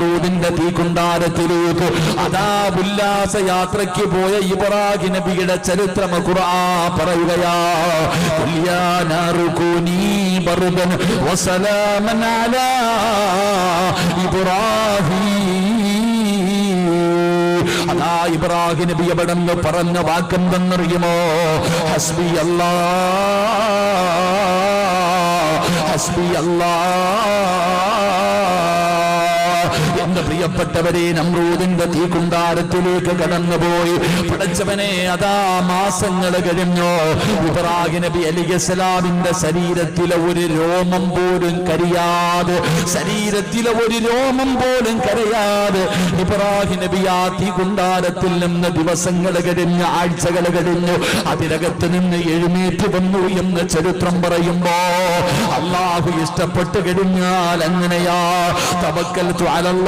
നമ്രൂദിന്റെ തീക്കുണ്ടാരത്തിലേക്ക് അതാ ഉല്ലാസയാത്രയ്ക്ക് പോയ ഇബ്രാഹിം നബിയുടെ ചരിത്രം ഖുർആൻ പറയുകയാ. യാ നാറു കൂനി ബർദൻ വസലാമൻ അലാ ഇബ്രാഹിം. അതാ ഇബ്രാഹിം നബി എവിടെന്ന് പറഞ്ഞ വാക്കെന്തെന്നറിയുമോ? ഹസ്ബി അല്ലാഹ്, ഹസ്ബി അല്ലാഹ്. എന്റെ പ്രിയപ്പെട്ടവരെ, നമ്രൂദിന്റെ തീക്കുണ്ടാരത്തിലേക്ക് കടന്നുപോയി. പടച്ചവനെ, അതാ മാസങ്ങൾ കഴിഞ്ഞു. ഇബ്രാഹിം നബി അലൈഹിസ്സലാമിന്റെ ശരീരത്തിലെ ഒരു രോമം പോലും കരിയാതെ, ശരീരത്തിലെ ഒരു രോമം പോലും കരയാതെ ഇബ്രാഹിം നബി ആ തീക്കുണ്ടാരത്തിൽ നിന്ന് ദിവസങ്ങൾ കഴിഞ്ഞ്, ആഴ്ചകൾ കഴിഞ്ഞു, അതിനകത്ത് നിന്ന് എഴുന്നേറ്റ് വന്നു എന്ന് ചരിത്രം പറയുമ്പോ അല്ലാഹു ഇഷ്ടപ്പെട്ടു കഴിഞ്ഞാൽ അങ്ങനെയാ. തവക്കൽതു അലല്ലാഹ്